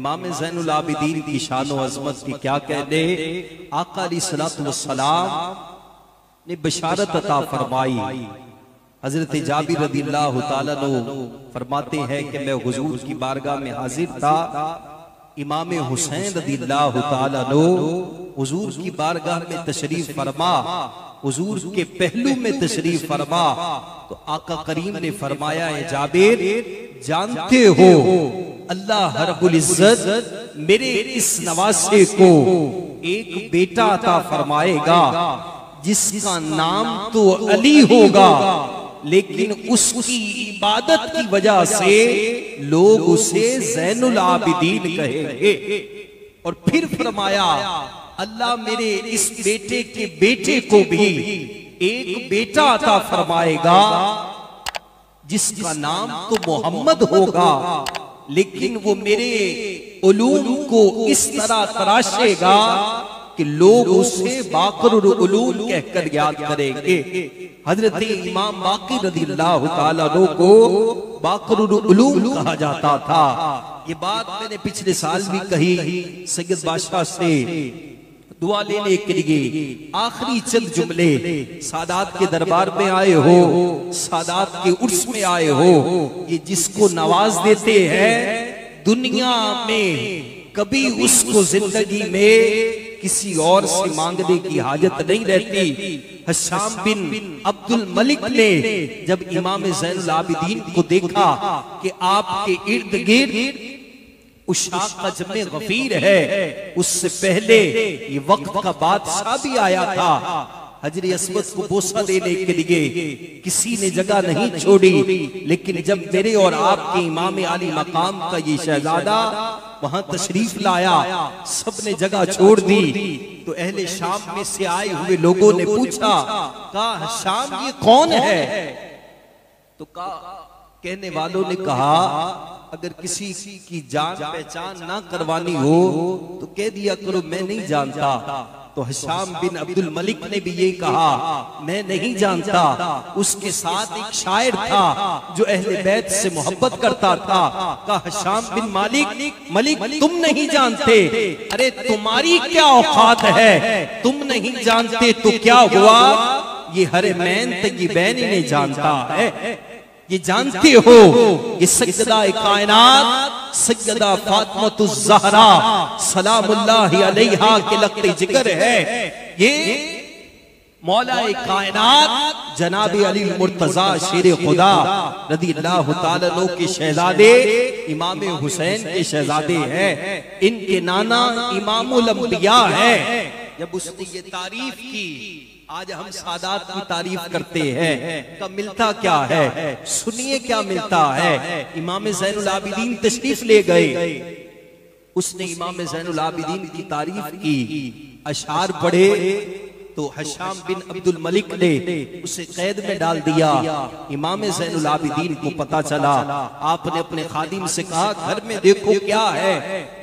इमाम ज़ैनुल आबिदीन की शान व अज़मत की क्या कहने। आका अलैहिस्सलातु वस्सलाम ने बशारत अता फरमाई। हजरत जाबिर रज़ियल्लाहु ताला अन्हु फरमाते हैं कि मैं हुजूर की बारगाह में हाजिर था। इमाम हुसैन रज़ियल्लाहु ताला अन्हु हुजूर की बारगाह में तशरीफ फरमा, हुजूर के पहलू में तशरीफ फरमा तो आका करीम ने फरमाया, है जाबिर जानते हो अल्लाह रब्बुल इज्जत मेरे इस नवासे को एक बेटा अता फरमाएगा जिसका नाम तो अली होगा, लेकिन उसकी इबादत की वजह से लोग उसे ज़ैनुल आबिदीन कहेंगे। और फिर फरमाया अल्लाह मेरे इस बेटे के बेटे को भी एक बेटा अता फरमाएगा जिसका नाम तो मोहम्मद होगा, लेकिन वो मेरे उलूम को इस तरह तराशेगा कि लोग उसे बाक़रुल उलूम कहकर याद करेंगे। हजरत इमाम बाक़िर रज़ियल्लाहु ताला अन्हु को बाक़रुल उलूम कहा जाता था। ये बात मैंने पिछले साल भी कही। सैयद बादशाह से दुआ लेने के लिए आखिरी चंद जुमले, सादात के दरबार में आए हो, सादात के उर्स में आए हो, ये जिसको नवाज देते हैं दुनिया में कभी उसको जिंदगी में किसी और से मांगने की हाजत नहीं रहती। हशाम बिन अब्दुल मलिक ने जब इमाम ज़ैनुल आबिदीन को देखा कि आपके इर्द गिर्द उशाक का जमे गफीर है, उससे पहले ये वक्त का बादशाह भी आया था। हजरे अस्वद को बोसा देने के लिए किसी ने जगह नहीं छोड़ी, लेकिन जब मेरे और आपके इमाम आली मकाम का ये शहजादा वहां तशरीफ लाया, सबने जगह छोड़ दी। तो अहले शाम में से आए हुए लोगों ने पूछा, कहा शाम ये कौन है? तो कहने वालों ने कहा अगर किसी की जान पहचान ना करवानी हो तो कह दिया करो मैं नहीं जानता। तो हशाम बिन अब्दुल मलिक ने भी ये कहा मैं नहीं जानता। उसके साथ एक शायर था जो अहले बैत से मोहब्बत करता था। कहा हशाम बिन मलिक तुम नहीं जानते, अरे तुम्हारी क्या औकात है, तुम नहीं जानते तो क्या हुआ, ये हरमैन तय्यबैन ने जानता है। ये जानते हो ये सैयदा कायनात सैयदा फातिमा ज़हरा सलामुल्लाहि अलैहा के लख्ते जिक्र है। ये मौला कायनात जनाब अली मुर्तजा शेर खुदा रज़ियल्लाहु ताला अन्हु के शहजादे इमाम हुसैन के शहजादे हैं। इनके नाना इमामुल अंबिया है। जब उसने ये तारीफ की, आज हम सादात की तारीफ करते हैं, का मिलता क्या है, सुनिए क्या मिलता है। इमाम ज़ैनुल आबिदीन तशरीफ ले गए, उसने इमाम ज़ैनुल आबिदीन की तारीफ की, अशार पढ़े तो हशाम बिन अब्दुल मलिक ने उसे कैद में डाल दिया। इमाम ज़ैनुल आबिदीन को पता चला, आपने अपने खादिम से कहा घर में देखो क्या है।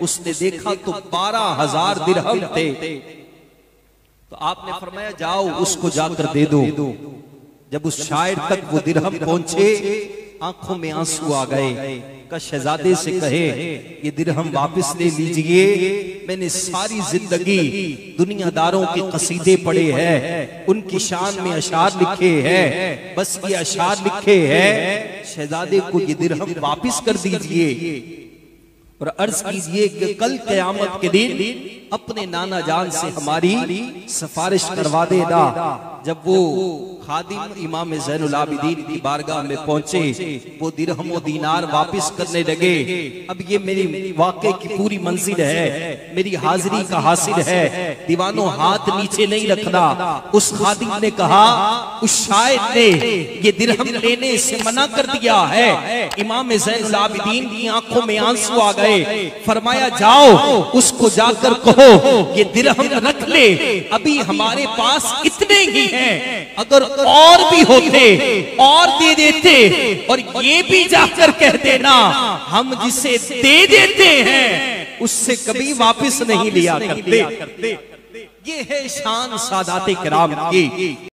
उसने देखा तो 12,000 दिरहम थे। तो आपने फरमाया जाओ उसको जाकर दे दो। जब उस शायर तक वो दिरहम पहुंचे आंखों में आंसू आ गए। का शहजादे से कहे ये दिरहम वापस ले लीजिए, मैंने सारी जिंदगी दुनियादारों के कसीदे पढ़े हैं, उनकी शान में अशार लिखे हैं, बस ये अशार लिखे हैं, शहजादे को ये दिरहम वापस कर दीजिए और अर्ज कीजिए कि कल क़यामत के दिन अपने नाना जान से हमारी सिफारिश करवा देना। जब वो खादिम इमाम ज़ैनुल आबिदीन की बारगाह में पहुंचे, वो दिरहम व दीनार वापस करने लगे। अब ये मेरी वाक़े की पूरी मंजिल है, मेरी हाजिरी का हासिल है, दीवानों हाथ नीचे नहीं रखना। उस खादिम ने कहा उस शायर ने ये दिरहम लेने से मना कर दिया है। इमाम ज़ैनुल आबिदीन की आंखों में आंसू आ गए। फरमाया जाओ उसको जाकर कहो ये दिरहम रख ले, अभी हमारे पास इतने ही हैं, अगर और भी होते और दे देते, और ये भी जाकर कह देना हम जिसे दे देते हैं उससे कभी वापस नहीं लिया करते। ये है शान सादाते किराम की।